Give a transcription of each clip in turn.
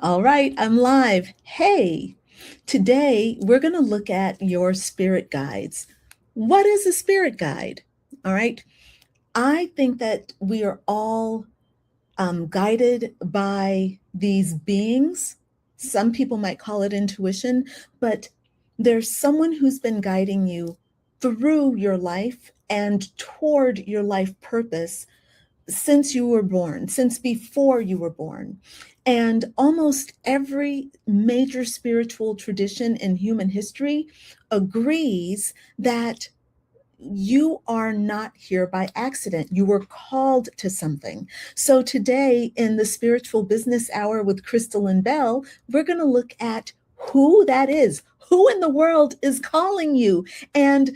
All right, I'm live. Hey, today we're going to look at your spirit guides. What is a spirit guide? All right, I think that we are all guided by these beings. Some people might call it intuition, but there's someone who's been guiding you through your life and toward your life purpose since you were born, since before you were born. And almost every major spiritual tradition in human history agrees that you are not here by accident. You were called to something. So today in the Spiritual Business Hour with Crystal and Bell, we're going to look at who that is. Who in the world is calling you? And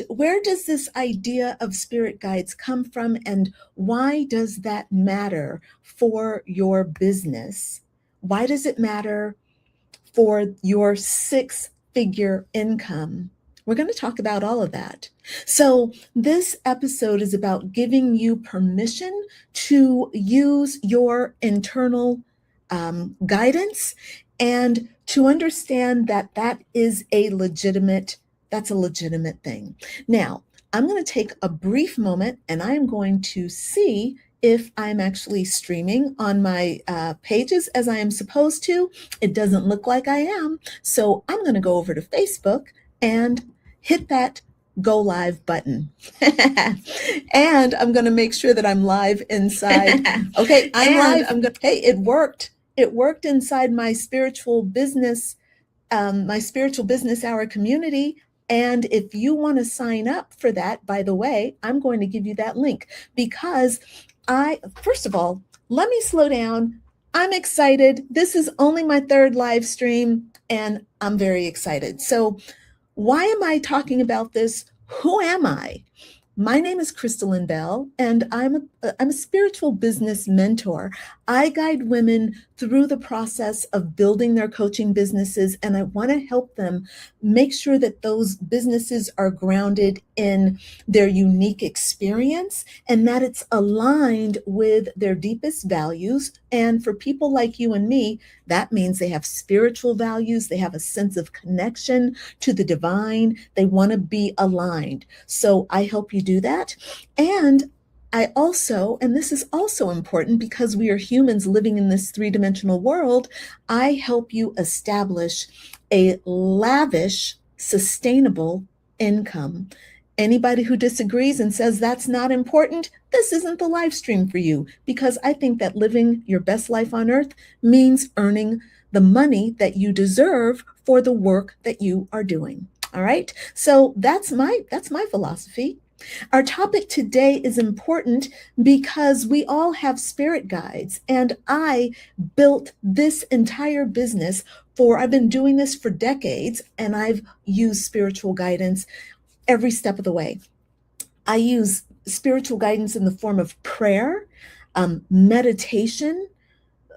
where does this idea of spirit guides come from? And why does that matter for your business? Why does it matter for your six-figure income? We're going to talk about all of that. So this episode is about giving you permission to use your internal guidance and to understand that that's a legitimate thing. Now, I'm going to take a brief moment and I'm going to see if I'm actually streaming on my pages as I am supposed to. It doesn't look like I am. So I'm going to go over to Facebook and hit that go live button. And I'm going to make sure that I'm live inside. Okay, I'm live. Hey, it worked. It worked inside my spiritual business hour community. And if you want to sign up for that, by the way, I'm going to give you that link because first of all, let me slow down. I'm excited. This is only my third live stream and I'm very excited. So why am I talking about this? Who am I? My name is Crystal and Bell, and I'm a spiritual business mentor. I guide women through the process of building their coaching businesses, and I want to help them make sure that those businesses are grounded in their unique experience and that it's aligned with their deepest values. And for people like you and me, that means they have spiritual values, they have a sense of connection to the divine, they want to be aligned. So I help you do that. And I also, and this is also important because we are humans living in this three-dimensional world, I help you establish a lavish, sustainable income. Anybody who disagrees and says that's not important, this isn't the live stream for you, because I think that living your best life on earth means earning the money that you deserve for the work that you are doing. All right. So that's my philosophy. Our topic today is important because we all have spirit guides, and I built this entire business I've been doing this for decades, and I've used spiritual guidance every step of the way. I use spiritual guidance in the form of prayer, meditation,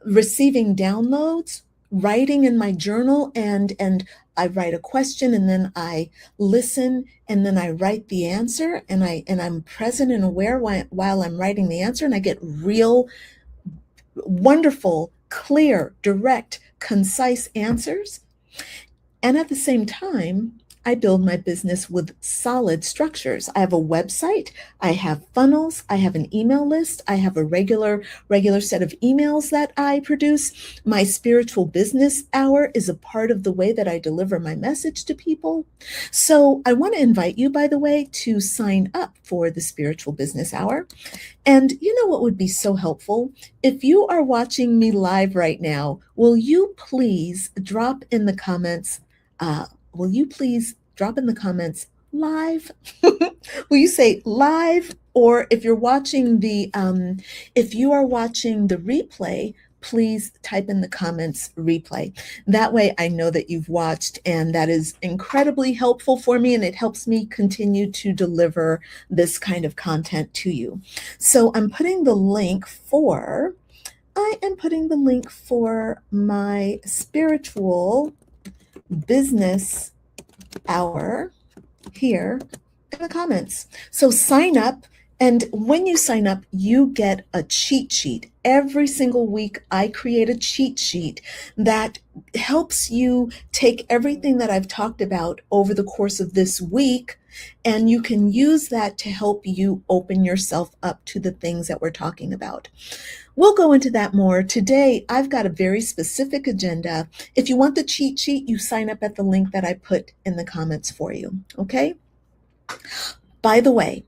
receiving downloads, writing in my journal, and I write a question and then I listen and then I write the answer, and I'm present and aware while I'm writing the answer, and I get real wonderful, clear, direct, concise answers. And at the same time, I build my business with solid structures. I have a website, I have funnels, I have an email list, I have a regular set of emails that I produce. My spiritual business hour is a part of the way that I deliver my message to people. So I want to invite you, by the way, to sign up for the spiritual business hour. And you know what would be so helpful? If you are watching me live right now, will you please drop in the comments live? Will you say live? Or if you are watching the replay, please type in the comments replay. That way I know that you've watched, and that is incredibly helpful for me, and it helps me continue to deliver this kind of content to you. So I am putting the link for my spiritual business hour here in the comments. So sign up, and when you sign up, you get a cheat sheet every single week, I create a cheat sheet that helps you take everything that I've talked about over the course of this week, and you can use that to help you open yourself up to the things that we're talking about. We'll go into that more. Today, I've got a very specific agenda. If you want the cheat sheet, you sign up at the link that I put in the comments for you, okay? By the way,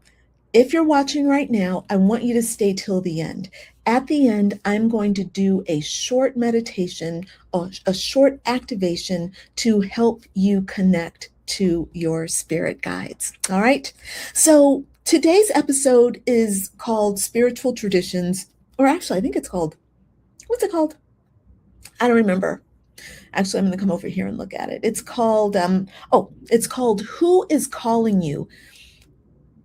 if you're watching right now, I want you to stay till the end. At the end, I'm going to do a short meditation or a short activation to help you connect to your spirit guides. All right. So today's episode is called Spiritual Traditions, or actually, I think it's called, what's it called? I don't remember. Actually, I'm going to come over here and look at it. It's called, it's called Who is Calling You?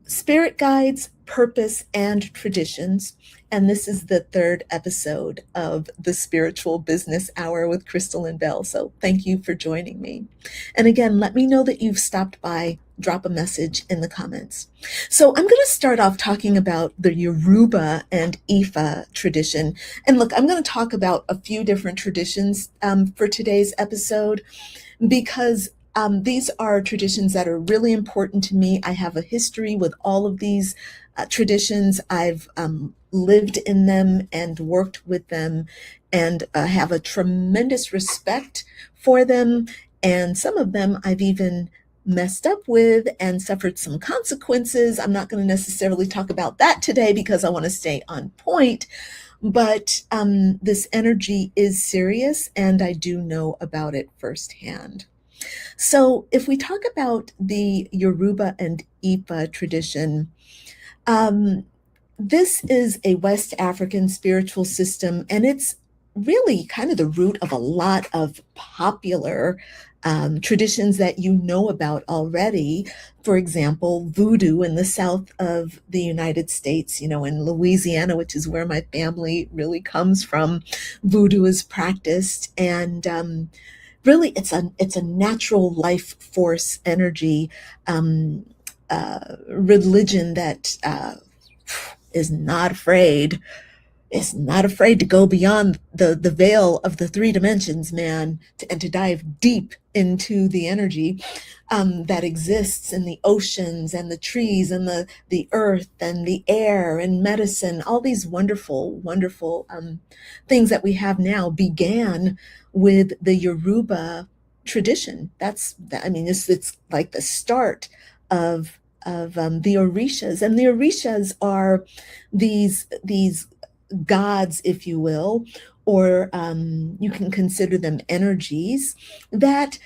Spirit Guides, Purpose, and Traditions. And this is the third episode of the Spiritual Business Hour with Crystal and Belle. So thank you for joining me. And again, let me know that you've stopped by. Drop a message in the comments. So I'm going to start off talking about the Yoruba and Ifa tradition. And look, I'm going to talk about a few different traditions for today's episode, because these are traditions that are really important to me. I have a history with all of these traditions. I've lived in them and worked with them, and have a tremendous respect for them. And some of them I've even messed up with and suffered some consequences. I'm not going to necessarily talk about that today because I want to stay on point. But this energy is serious, and I do know about it firsthand. So if we talk about the Yoruba and Ifa tradition, this is a West African spiritual system, and it's really kind of the root of a lot of popular traditions that you know about already. For example, voodoo in the south of the United States, in Louisiana, which is where my family really comes from, voodoo is practiced. And really, it's a natural life force energy religion that is not afraid to go beyond the veil of the three dimensions, man, and to dive deep into the energy that exists in the oceans and the trees and the earth and the air and medicine. All these wonderful, wonderful things that we have now began with the Yoruba tradition. It's like the start of the Orishas. And the Orishas are these gods, if you will, or you can consider them energies that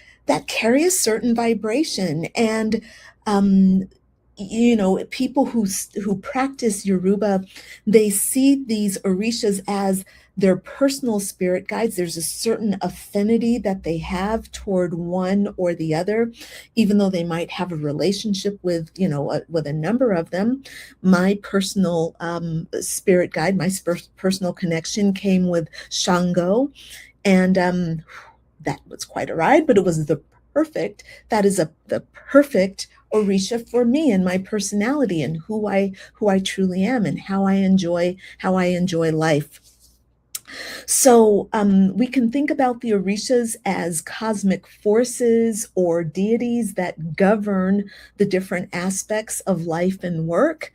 carry a certain vibration. And people who practice Yoruba, they see these Orishas as their personal spirit guides. There's a certain affinity that they have toward one or the other, even though they might have a relationship with, with a number of them. My personal spirit guide, my personal connection came with Shango, and that was quite a ride, but it was the perfect Orisha for me and my personality and who I truly am and how I enjoy life. So we can think about the Orishas as cosmic forces or deities that govern the different aspects of life and work.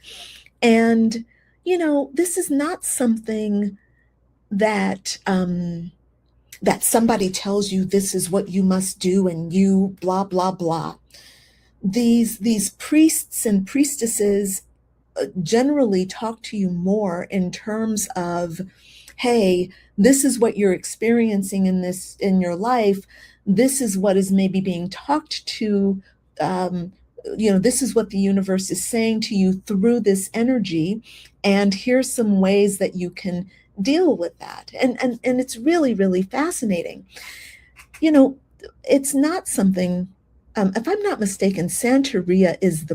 And, this is not something that that somebody tells you this is what you must do and you blah, blah, blah. These priests and priestesses generally talk to you more in terms of, hey, this is what you're experiencing in your life. This is what is maybe being talked to. This is what the universe is saying to you through this energy. And here's some ways that you can deal with that. And it's really, really fascinating. It's not something, if I'm not mistaken, Santeria is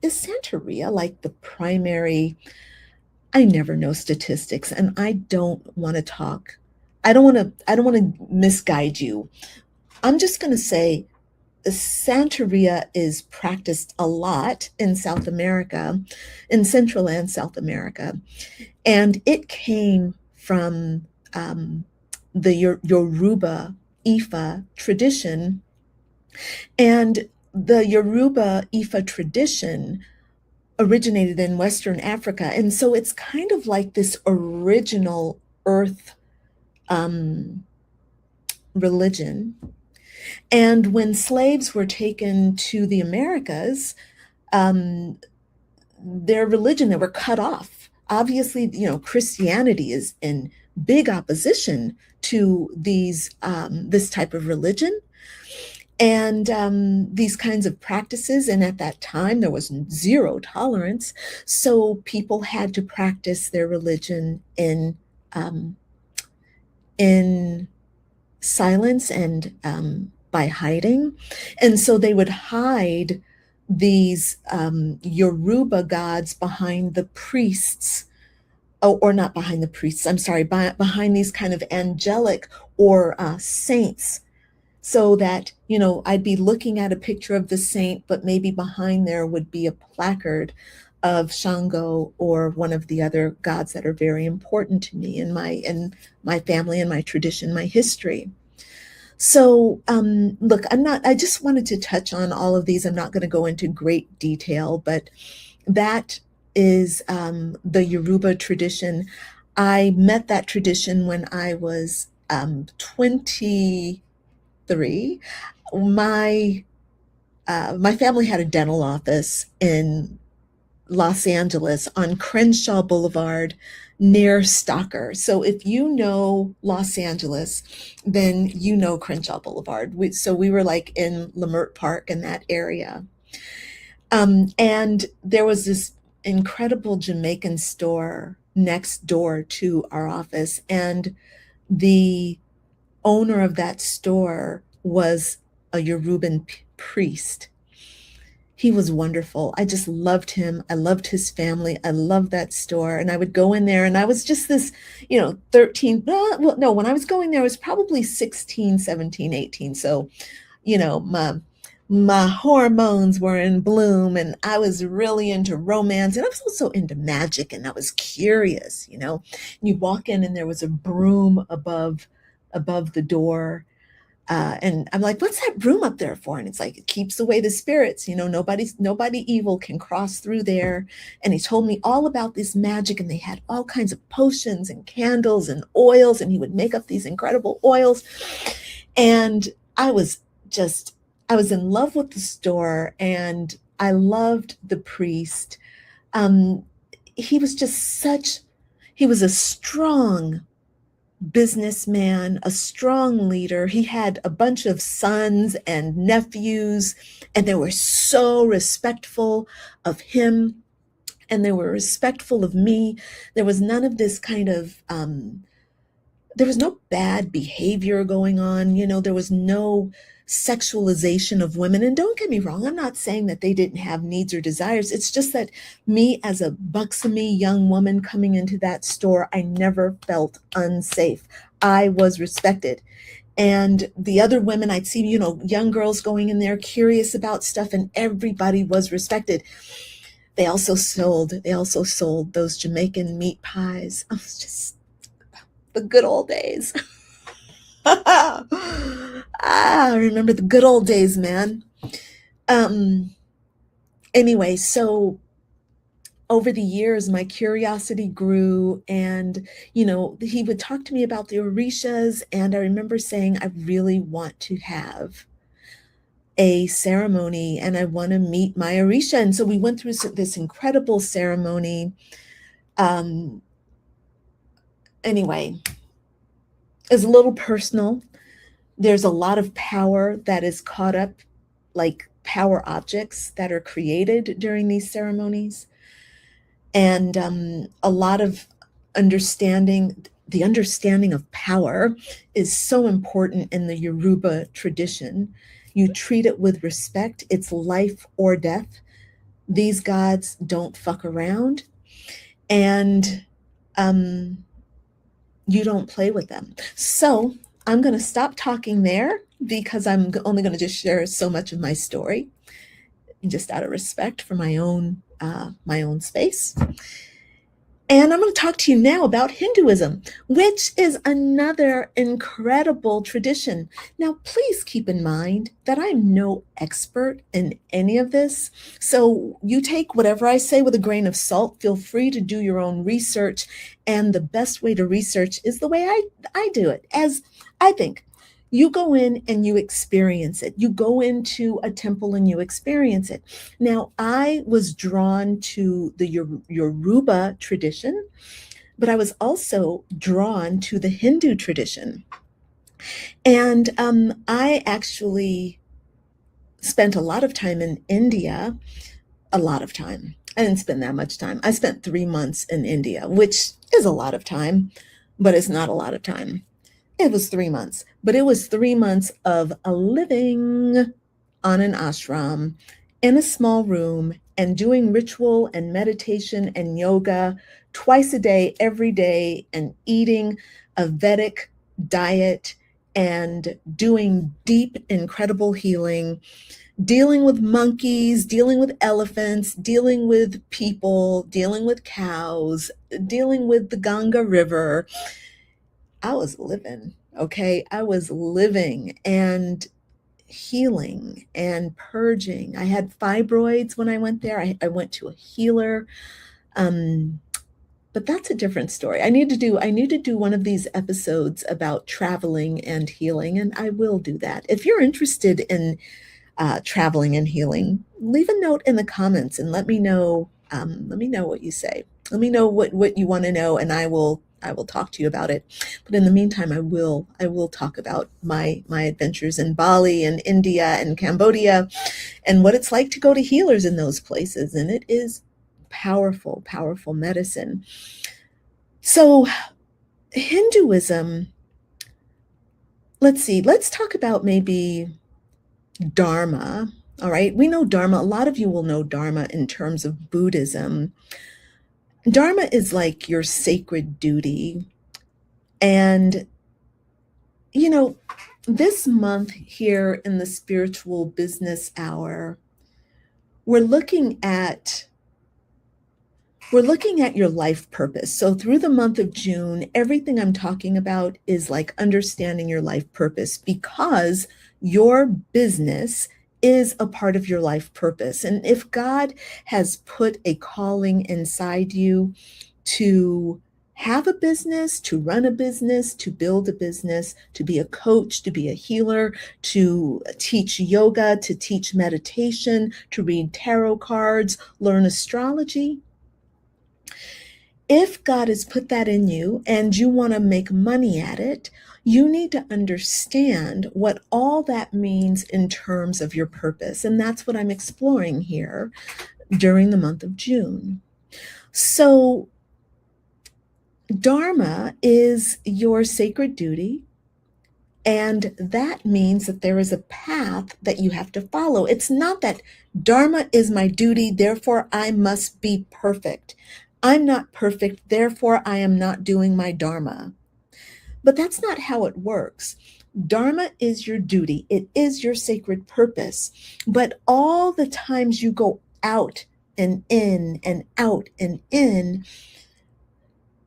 Santeria like the primary. I never know statistics, and I don't want to talk. I don't want to misguide you. I'm just going to say Santeria is practiced a lot in South America, in Central and South America, and it came from the Yoruba Ifa tradition. And the Yoruba Ifa tradition originated in Western Africa. And so it's kind of like this original earth religion. And when slaves were taken to the Americas, their religion, they were cut off. Obviously, Christianity is in big opposition to this type of religion and these kinds of practices. And at that time, there was zero tolerance. So people had to practice their religion in silence and by hiding. And so they would hide these Yoruba gods behind the priests, or not behind the priests, I'm sorry, behind these kind of angelic or saints, so that, I'd be looking at a picture of the saint, but maybe behind there would be a placard of Shango or one of the other gods that are very important to me in my family and my tradition, my history. So, look, I just wanted to touch on all of these. I'm not going to go into great detail, but that is the Yoruba tradition. I met that tradition when I was 23. My family had a dental office in Los Angeles on Crenshaw Boulevard near Stocker. So if you know Los Angeles, then you know Crenshaw Boulevard. So we were like in Leimert Park in that area. And there was this incredible Jamaican store next door to our office. And the owner of that store was a Yoruban priest. He was wonderful. I just loved him. I loved his family. I loved that store. And I would go in there and I was just this, 13, when I was going there, I was probably 16, 17, 18. So, my hormones were in bloom and I was really into romance and I was also into magic and I was curious, And you walk in and there was a broom above the door. And I'm like, what's that broom up there for? And it's like, it keeps away the spirits. Nobody evil can cross through there. And he told me all about this magic, and they had all kinds of potions and candles and oils, and he would make up these incredible oils. And I was in love with the store, and I loved the priest. He was a strong businessman, a strong leader. He had a bunch of sons and nephews, and they were so respectful of him, and they were respectful of me. There was none of this kind of, there was no bad behavior going on. There was no sexualization of women. And don't get me wrong, I'm not saying that they didn't have needs or desires. It's just that me as a buxomy young woman coming into that store, I never felt unsafe. I was respected. And the other women I'd see, young girls going in there curious about stuff, and everybody was respected. They also sold those Jamaican meat pies. It was just the good old days. I remember the good old days, man. Anyway, so over the years, my curiosity grew, and, he would talk to me about the Orishas, and I remember saying, I really want to have a ceremony, and I want to meet my Orisha. And so we went through this incredible ceremony. Anyway, it's a little personal. There's a lot of power that is caught up, like power objects that are created during these ceremonies. And a lot of understanding. The understanding of power is so important in the Yoruba tradition. You treat it with respect. It's life or death. These gods don't fuck around. And you don't play with them. So I'm going to stop talking there because I'm only going to just share so much of my story, just out of respect for my own space. And I'm going to talk to you now about Hinduism, which is another incredible tradition. Now, please keep in mind that I'm no expert in any of this. So you take whatever I say with a grain of salt. Feel free to do your own research. And the best way to research is the way I do it, as I think. You go in and you experience it. You go into a temple and you experience it. Now, I was drawn to the Yoruba tradition, but I was also drawn to the Hindu tradition. And I actually spent a lot of time in India, a lot of time. I didn't spend that much time. I spent 3 months in India, which is a lot of time, but it's not a lot of time. It was 3 months, but it was 3 months of living on an ashram in a small room and doing ritual and meditation and yoga twice a day, every day, and eating a Vedic diet and doing deep, incredible healing, dealing with monkeys, dealing with elephants, dealing with people, dealing with cows, dealing with the Ganga River. I was living, okay? I was living and healing and purging. I had fibroids when I went there. I went to a healer. Um, but that's a different story. I need to do one of these episodes about traveling and healing, and I will do that. If you're interested in traveling and healing, leave a note in the comments and let me know. Let me know what you say. Let me know what you want to know, and I will talk to you about it. But in the meantime, I will talk about my adventures in Bali and India and Cambodia and what it's like to go to healers in those places. And it is powerful, powerful medicine. So Hinduism, let's see, let's talk about maybe Dharma. All right, we know Dharma. A lot of you will know Dharma in terms of Buddhism. Dharma is like your sacred duty. And, you know, this month here in the Spiritual Business Hour, we're looking at your life purpose. So through the month of June, everything I'm talking about is like understanding your life purpose, because your business is a part of your life purpose. And if God has put a calling inside you to have a business, to run a business, to build a business, to be a coach, to be a healer, to teach yoga, to teach meditation, to read tarot cards, learn astrology, if God has put that in you and you want to make money at it, you need to understand what all that means in terms of your purpose. And that's what I'm exploring here during the month of June. So, Dharma is your sacred duty. And that means that there is a path that you have to follow. It's not that Dharma is my duty, therefore I must be perfect. I'm not perfect, therefore I am not doing my Dharma. But that's not how it works. Dharma is your duty, it is your sacred purpose. But all the times you go out and in and out and in,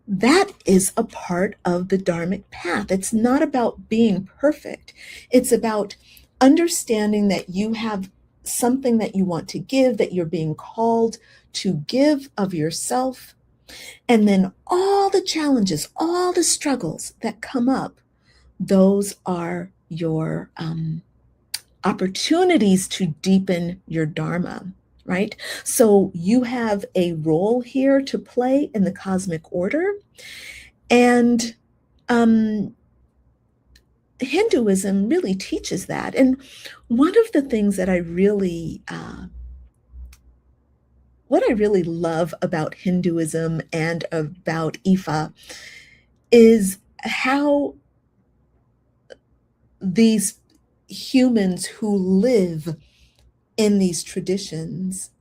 that is a part of the Dharmic path. It's not about being perfect. It's about understanding that you have something that you want to give, that you're being called to give of yourself. And then all the challenges, all the struggles that come up, those are your opportunities to deepen your Dharma, right? So you have a role here to play in the cosmic order. And Hinduism really teaches that. And one of the things that I really love about Hinduism and about Ifa is how these humans who live in these traditions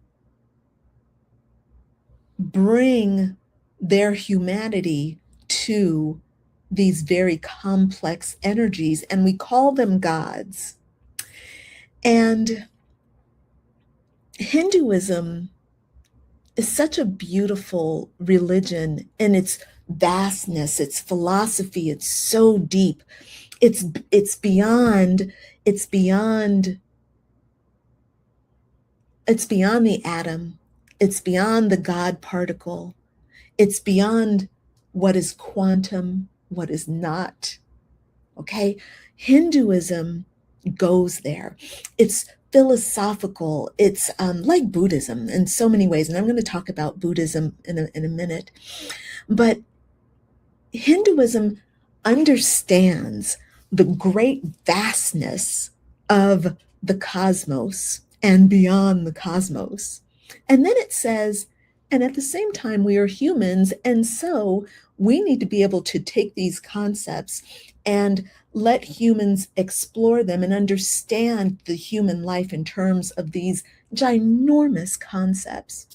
bring their humanity to these very complex energies, and we call them gods. And Hinduism is such a beautiful religion in its vastness, its philosophy. It's so deep. It's beyond it's beyond it's beyond the atom. It's beyond the God particle. It's beyond what is quantum, what is not. Okay? Hinduism goes there. It's philosophical. It's like Buddhism in so many ways. And I'm going to talk about Buddhism in a minute. But Hinduism understands the great vastness of the cosmos and beyond the cosmos. And then it says, and at the same time, we are humans. And so we need to be able to take these concepts and let humans explore them and understand the human life in terms of these ginormous concepts.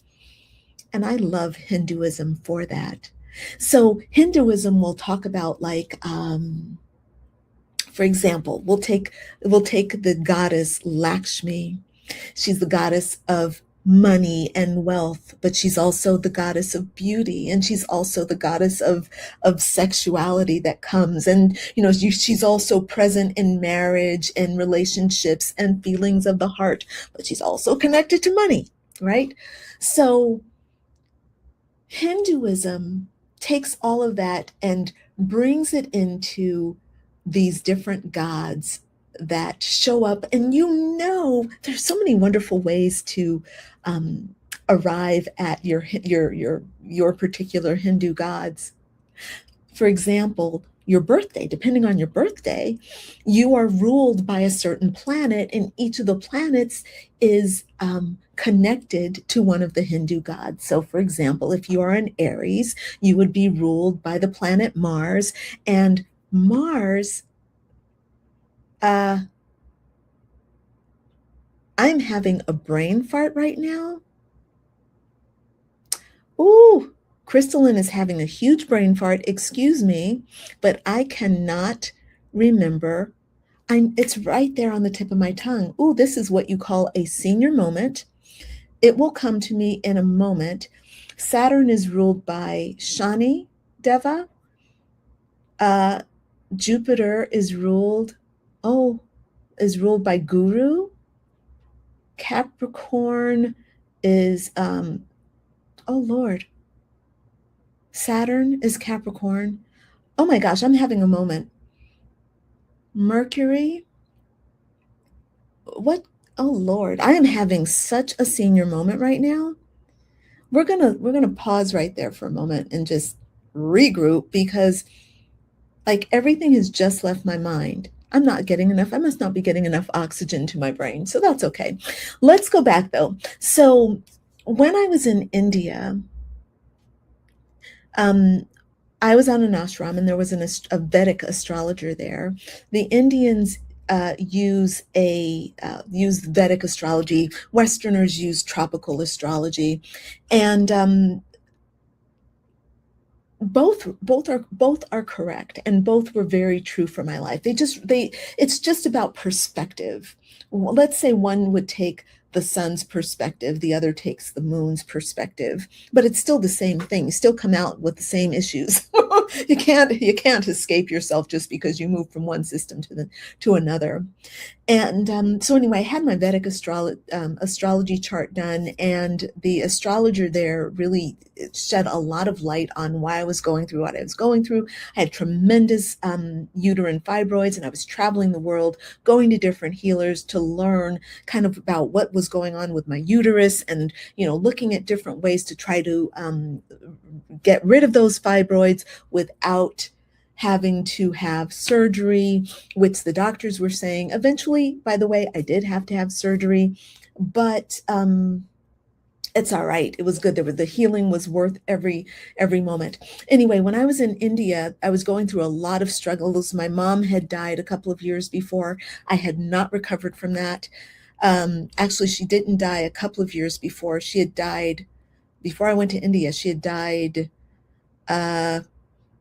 And I love Hinduism for that. So Hinduism will talk about for example, we'll take the goddess Lakshmi. She's the goddess of money and wealth, but she's also the goddess of beauty, and she's also the goddess of sexuality that comes. And she's also present in marriage and relationships and feelings of the heart, but she's also connected to money, right? So Hinduism takes all of that and brings it into these different gods that show up. And there's so many wonderful ways to arrive at your particular Hindu gods. For example, your birthday, depending on your birthday, you are ruled by a certain planet, and each of the planets is connected to one of the Hindu gods. So, for example, if you are an Aries, you would be ruled by the planet Mars, and Mars, I'm having a brain fart right now. Ooh, Crystalline is having a huge brain fart. Excuse me, but I cannot remember. It's right there on the tip of my tongue. Ooh, this is what you call a senior moment. It will come to me in a moment. Saturn is ruled by Shani Deva. Jupiter is ruled by Guru. Capricorn is oh Lord. Saturn is Capricorn. Oh my gosh, I'm having a moment. Mercury. What? Oh Lord, I am having such a senior moment right now. We're gonna pause right there for a moment and just regroup, because like everything has just left my mind. I must not be getting enough oxygen to my brain. So that's okay. Let's go back though. So when I was in India, I was on an ashram, and there was a Vedic astrologer there. The Indians use Vedic astrology. Westerners use tropical astrology, and both are correct, and both were very true for my life. It's just about perspective. Let's say one would take the sun's perspective, the other takes the moon's perspective, but it's still the same thing. You still come out with the same issues. You can't escape yourself just because you move from one system to another. And so anyway, I had my Vedic astrology chart done, and the astrologer there really shed a lot of light on why I was going through what I was going through. I had tremendous uterine fibroids, and I was traveling the world, going to different healers to learn kind of about what was going on with my uterus, and looking at different ways to try to get rid of those fibroids without having to have surgery, which the doctors were saying. Eventually, by the way, I did have to have surgery, but it's all right. It was good. The healing was worth every moment. Anyway, when I was in India, I was going through a lot of struggles. My mom had died a couple of years before. I had not recovered from that. Actually, she didn't die a couple of years before. She had died before I went to India. She had died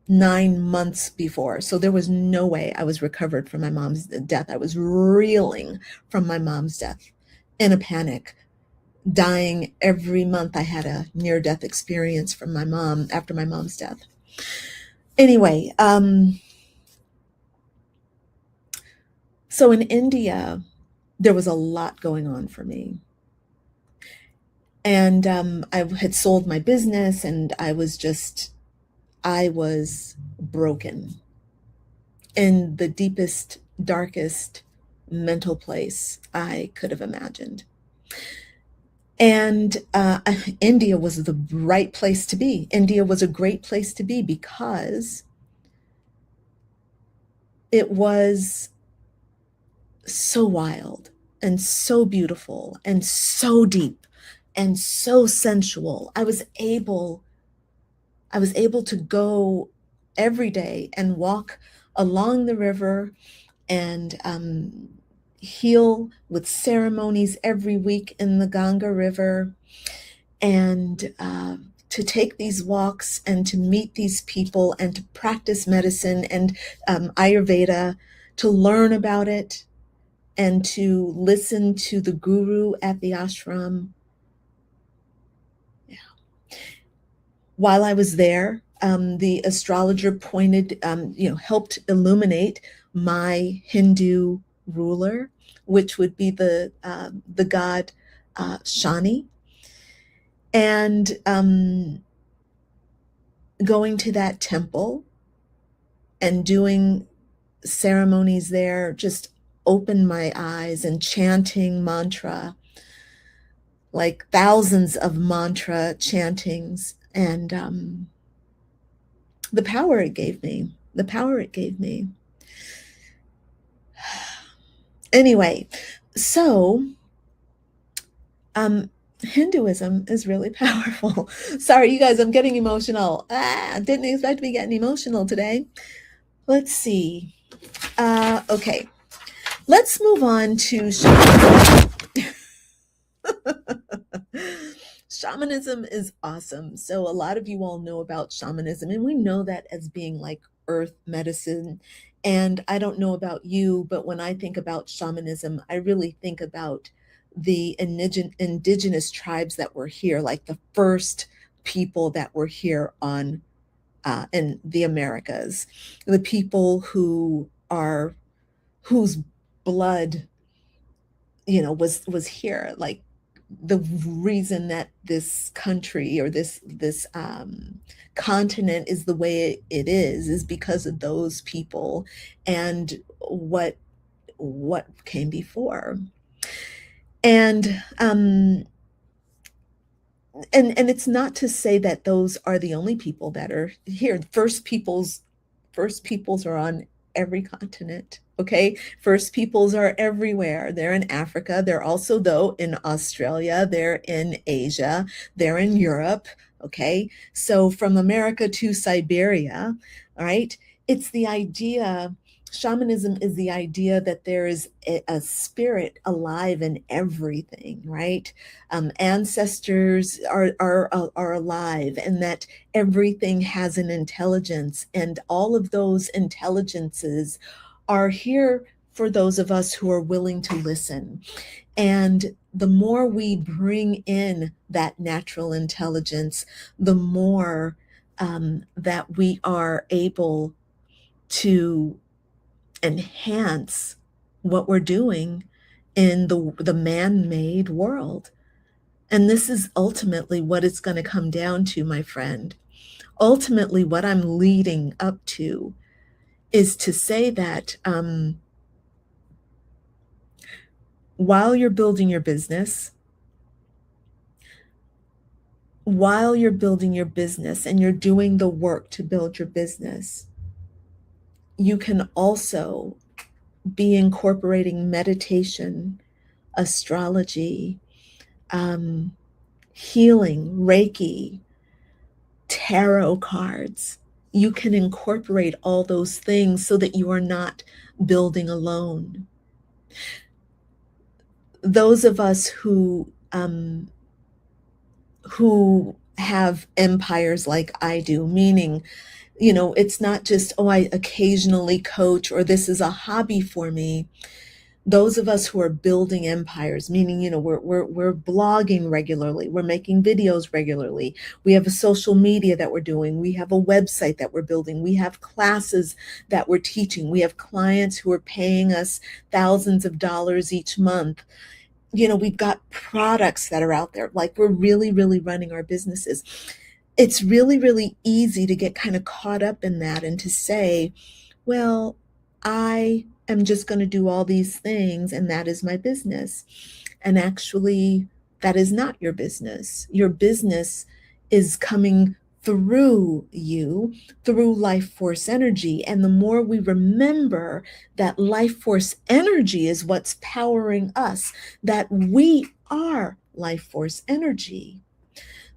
9 months before. So there was no way I was recovered from my mom's death. I was reeling from my mom's death in a panic. dying every month. I had a near-death experience from my mom after my mom's death. Anyway, so in India, there was a lot going on for me. And I had sold my business, and I was broken in the deepest, darkest mental place I could have imagined. And India was the right place to be. India was a great place to be because it was so wild and so beautiful and so deep and so sensual. I was able to go every day and walk along the river and heal with ceremonies every week in the Ganga River, and to take these walks and to meet these people and to practice medicine and Ayurveda, to learn about it and to listen to the guru at the ashram. Yeah. While I was there, the astrologer helped illuminate my Hindu ruler, which would be the god Shani. And going to that temple and doing ceremonies there just opened my eyes, and chanting mantra, like thousands of mantra chantings, and the power it gave me. Anyway, so Hinduism is really powerful. Sorry, you guys, I'm getting emotional. Didn't expect to be getting emotional today. Let's see. Okay, let's move on to shamanism. Shamanism is awesome. So a lot of you all know about shamanism, and we know that as being like earth medicine. And I don't know about you, but when I think about shamanism, I really think about the indigenous tribes that were here, like the first people that were here on in the Americas, the people whose blood, was here. Like the reason that this country or this continent is the way it is because of those people and what came before. And it's not to say that those are the only people that are here. First peoples are on every continent. Okay, First peoples are everywhere. They're in Africa. They're also, though, in Australia. They're in Asia. They're in Europe. Okay, so from America to Siberia, all right, it's the idea. Shamanism is the idea that there is a spirit alive in everything, right? Ancestors are alive, and that everything has an intelligence, and all of those intelligences are here for those of us who are willing to listen. And the more we bring in that natural intelligence, the more that we are able to enhance what we're doing in the man-made world. And this is ultimately what it's going to come down to, my friend. Ultimately, what I'm leading up to is to say that while you're building your business, and you're doing the work to build your business, you can also be incorporating meditation, astrology, healing, Reiki, tarot cards. You can incorporate all those things so that you are not building alone. Those of us who have empires like I do, meaning, it's not just, I occasionally coach, or this is a hobby for me, Those of us who are building empires, meaning, we're blogging regularly, we're making videos regularly, we have a social media that we're doing, we have a website that we're building, we have classes that we're teaching, we have clients who are paying us thousands of dollars each month. We've got products that are out there, like we're really, really running our businesses. It's really, really easy to get kind of caught up in that and to say, well, I am just going to do all these things and that is my business. And actually, that is not your business. Your business is coming through you, through life force energy. And the more we remember that life force energy is what's powering us, that we are life force energy,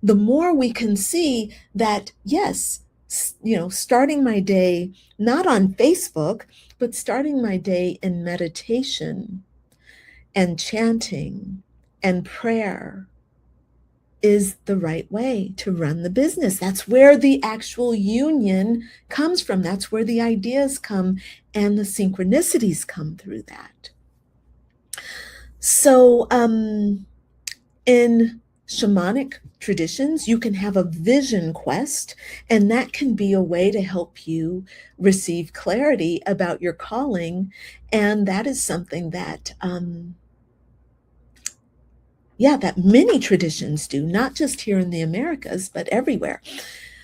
the more we can see that, yes, starting my day not on Facebook, but starting my day in meditation and chanting and prayer is the right way to run the business. That's where the actual union comes from. That's where the ideas come and the synchronicities come through that. So, in shamanic traditions, you can have a vision quest, and that can be a way to help you receive clarity about your calling. And that is something that, that many traditions do, not just here in the Americas, but everywhere.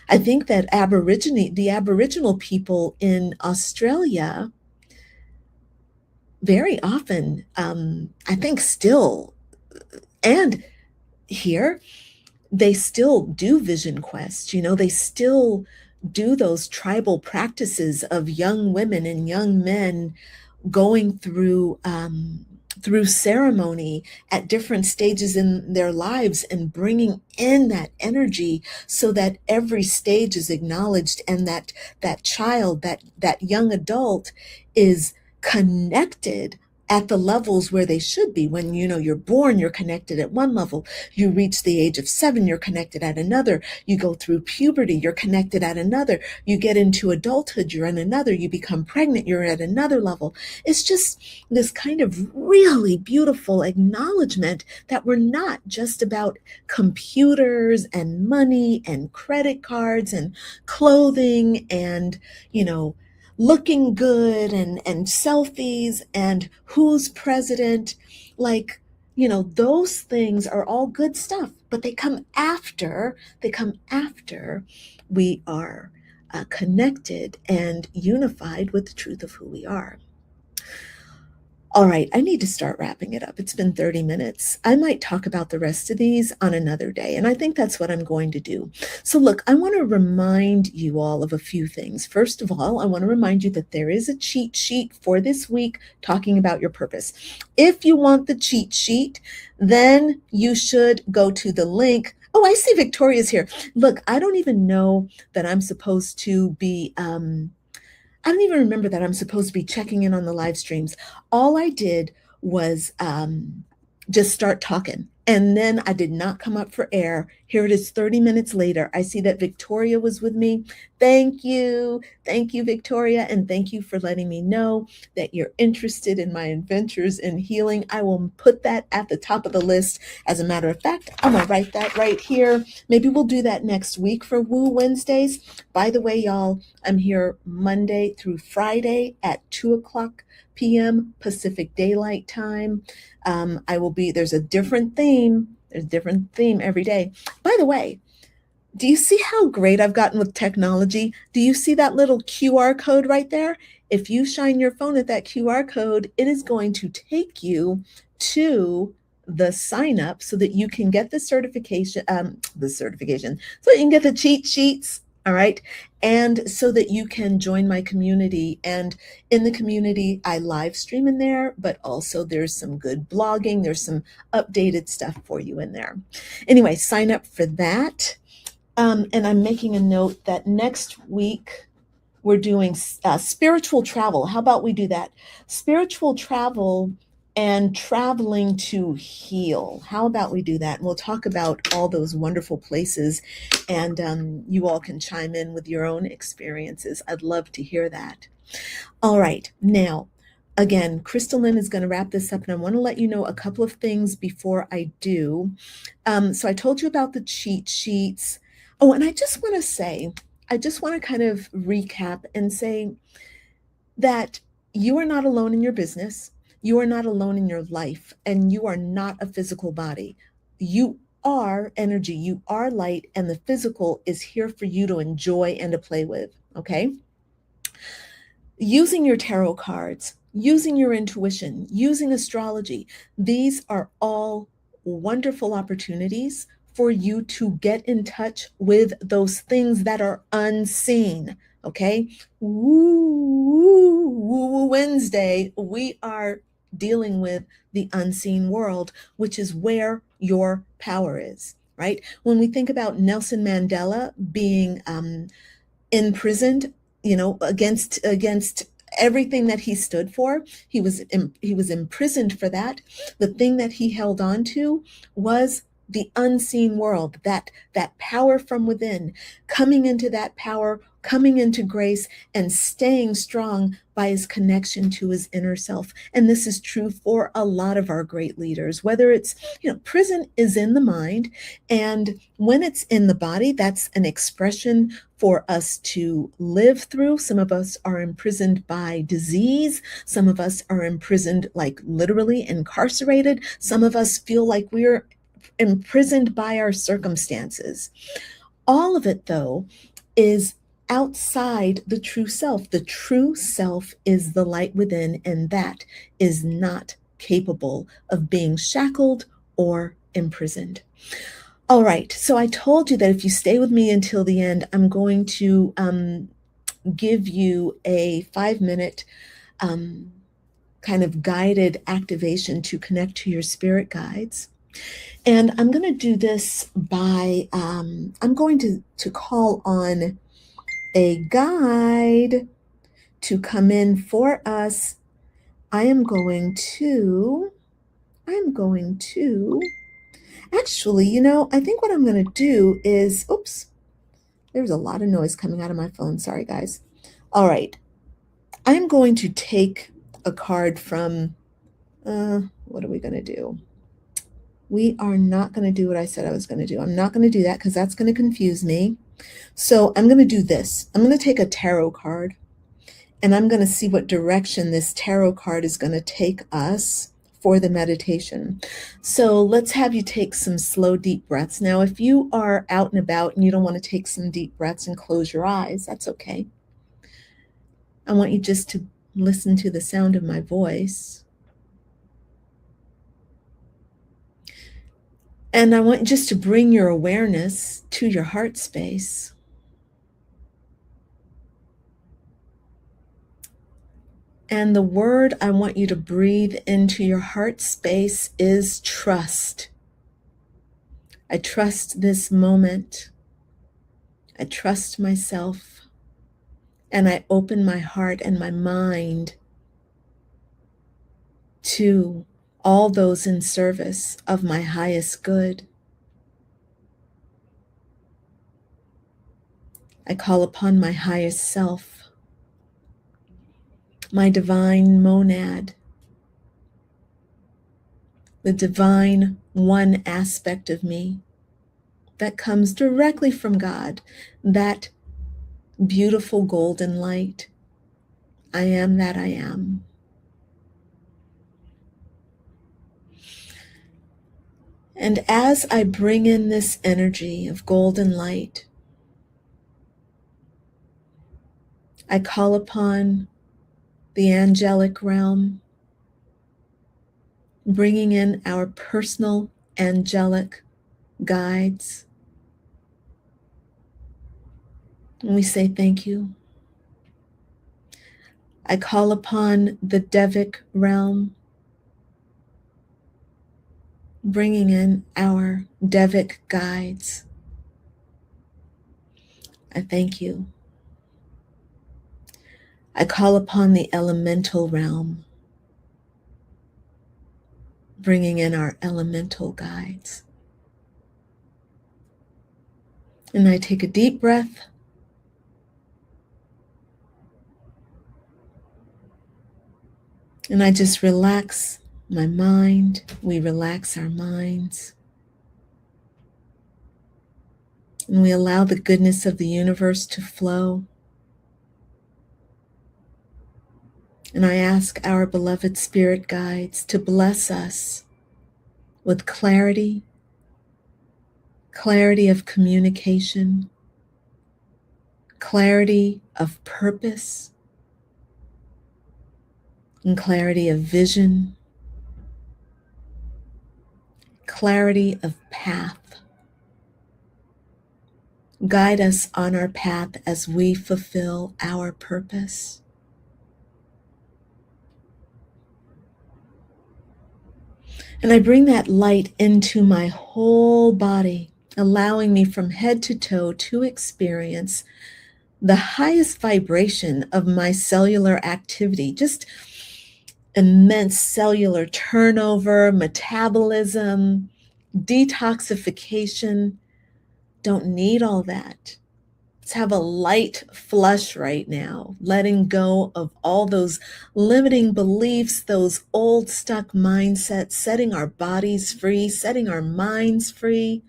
I think that the Aboriginal people in Australia very often, I think still, and here, they still do vision quests. They still do those tribal practices of young women and young men going through ceremony at different stages in their lives and bringing in that energy so that every stage is acknowledged, and that child, that young adult is connected at the levels where they should be. When you're born, you're connected at one level. You reach the age of 7, you're connected at another. You go through puberty, you're connected at another. You get into adulthood, you're in another. You become pregnant, you're at another level. It's just this kind of really beautiful acknowledgement that we're not just about computers and money and credit cards and clothing and, looking good and selfies and who's president. Like, those things are all good stuff, but they come after we are connected and unified with the truth of who we are. All right, I need to start wrapping it up. It's been 30 minutes. I might talk about the rest of these on another day, and I think that's what I'm going to do. So look, I want to remind you all of a few things. First of all, I want to remind you that there is a cheat sheet for this week talking about your purpose. If you want the cheat sheet, then you should go to the link. Oh, I see Victoria's here. Look, I don't even know that I'm supposed to be I don't even remember that I'm supposed to be checking in on the live streams. All I did was just start talking. And then I did not come up for air. Here it is 30 minutes later. I see that Victoria was with me. Thank you. Thank you, Victoria. And thank you for letting me know that you're interested in my adventures in healing. I will put that at the top of the list. As a matter of fact, I'm going to write that right here. Maybe we'll do that next week for Woo Wednesdays. By the way, y'all, I'm here Monday through Friday at 2:00 p.m. Pacific Daylight Time. There's a different theme. There's a different theme every day. By the way, do you see how great I've gotten with technology? Do you see that little QR code right there? If you shine your phone at that QR code, it is going to take you to the sign up so that you can get the certification, so you can get the cheat sheets. All right. And so that you can join my community. And in the community, I live stream in there, but also there's some good blogging. There's some updated stuff for you in there. Anyway, sign up for that. And I'm making a note that next week we're doing spiritual travel. How about we do that? Spiritual travel and traveling to heal. How about we do that? And we'll talk about all those wonderful places, and you all can chime in with your own experiences. I'd love to hear that. All right. Now, again, Crystal Lynn is going to wrap this up, and I want to let you know a couple of things before I do. So I told you about the cheat sheets. Oh, and I just want to kind of recap and say that you are not alone in your business. You are not alone in your life, and you are not a physical body. You are energy, you are light, and the physical is here for you to enjoy and to play with. Okay. Using your tarot cards, using your intuition, using astrology, these are all wonderful opportunities for you to get in touch with those things that are unseen. Okay. Woo Wednesday, we are dealing with the unseen world, which is where your power is, right? When we think about Nelson Mandela being imprisoned, against everything that he stood for. He was imprisoned for that. The thing that he held on to was the unseen world, that power from within, coming into that power, coming into grace, and staying strong by his connection to his inner self. And this is true for a lot of our great leaders, whether it's, prison is in the mind, and when it's in the body, that's an expression for us to live through. Some of us are imprisoned by disease. Some of us are imprisoned, like literally incarcerated. Some of us feel like we're imprisoned by our circumstances. All of it, though, is outside the true self. The true self is the light within, and that is not capable of being shackled or imprisoned. All right, so I told you that if you stay with me until the end, I'm going to give you a 5-minute kind of guided activation to connect to your spirit guides. And I'm going to do this by, I'm going to call on a guide to come in for us. I'm going to, actually, I think what I'm going to do is, oops, there's a lot of noise coming out of my phone. Sorry, guys. All right. I'm going to take a card from, what are we going to do? We are not going to do what I said I was going to do. I'm not going to do that because that's going to confuse me. So I'm going to do this. I'm going to take a tarot card, and I'm going to see what direction this tarot card is going to take us for the meditation. So let's have you take some slow, deep breaths. Now, if you are out and about and you don't want to take some deep breaths and close your eyes, that's okay. I want you just to listen to the sound of my voice. And I want just to bring your awareness to your heart space. And the word I want you to breathe into your heart space is trust. I trust this moment. I trust myself. And I open my heart and my mind to all those in service of my highest good. I call upon my highest self, my divine monad, the divine one aspect of me that comes directly from God, that beautiful golden light. I am that I am. And as I bring in this energy of golden light, I call upon the angelic realm, bringing in our personal angelic guides. And we say thank you. I call upon the Devic realm, bringing in our Devic guides. I thank you. I call upon the elemental realm, bringing in our elemental guides. And I take a deep breath. And I just relax my mind. We relax our minds. And we allow the goodness of the universe to flow. And I ask our beloved spirit guides to bless us with clarity of communication, clarity of purpose, and clarity of vision, clarity of path. Guide us on our path as we fulfill our purpose. And I bring that light into my whole body, allowing me from head to toe to experience the highest vibration of my cellular activity, just immense cellular turnover, metabolism, detoxification. Don't need all that. Let's have a light flush right now, letting go of all those limiting beliefs, those old stuck mindsets, setting our bodies free, setting our minds free,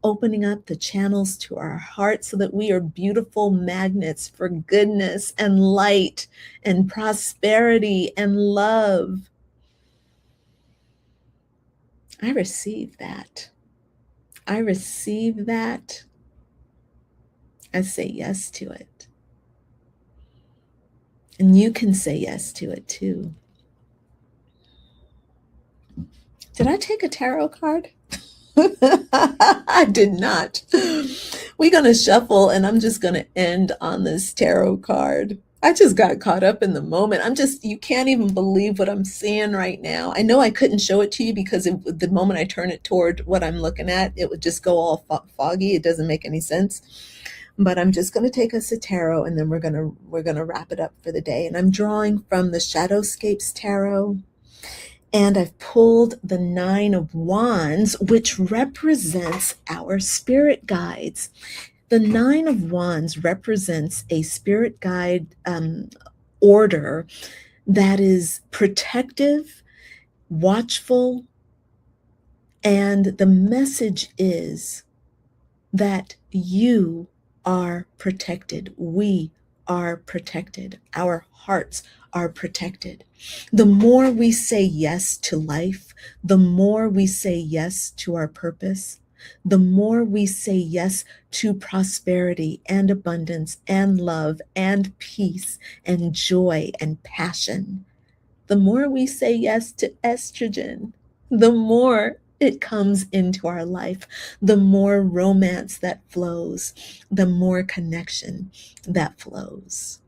opening up the channels to our hearts so that we are beautiful magnets for goodness and light and prosperity and love. I receive that. I receive that. I say yes to it. And you can say yes to it too. Did I take a tarot card? I did not. We're going to shuffle and I'm just going to end on this tarot card. I just got caught up in the moment. You can't even believe what I'm seeing right now. I know I couldn't show it to you because the moment I turn it toward what I'm looking at, it would just go all foggy. It doesn't make any sense. But I'm just going to take us a tarot and then we're going to wrap it up for the day. And I'm drawing from the Shadowscapes Tarot. And I've pulled the 9 of Wands, which represents our spirit guides. The 9 of Wands represents a spirit guide order that is protective, watchful, and the message is that you are protected. We are protected. Our hearts are protected. The more we say yes to life, the more we say yes to our purpose, the more we say yes to prosperity and abundance and love and peace and joy and passion, the more we say yes to estrogen, the more it comes into our life, the more romance that flows, the more connection that flows.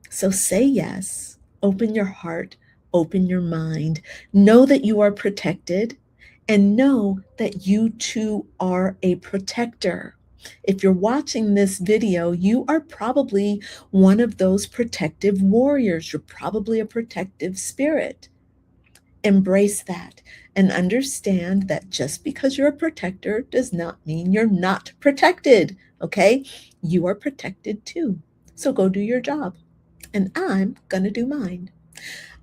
So say yes, open your heart, open your mind, know that you are protected, and know that you too are a protector. If you're watching this video, you are probably one of those protective warriors. You're probably a protective spirit. Embrace that and understand that just because you're a protector does not mean you're not protected, okay? You are protected too. So go do your job. And I'm going to do mine.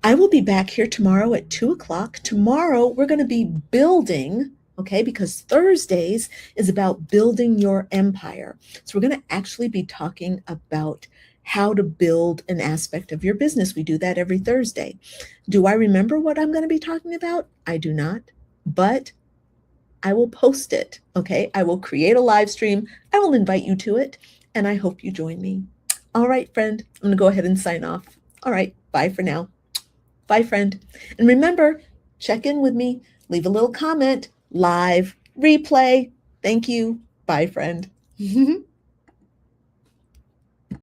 I will be back here tomorrow at 2:00. Tomorrow, we're going to be building, okay, because Thursdays is about building your empire. So we're going to actually be talking about how to build an aspect of your business. We do that every Thursday. Do I remember what I'm going to be talking about? I do not, but I will post it, okay? I will create a live stream. I will invite you to it, and I hope you join me. All right, friend, I'm going to go ahead and sign off. All right, bye for now. Bye, friend. And remember, check in with me, leave a little comment, live, replay. Thank you. Bye, friend.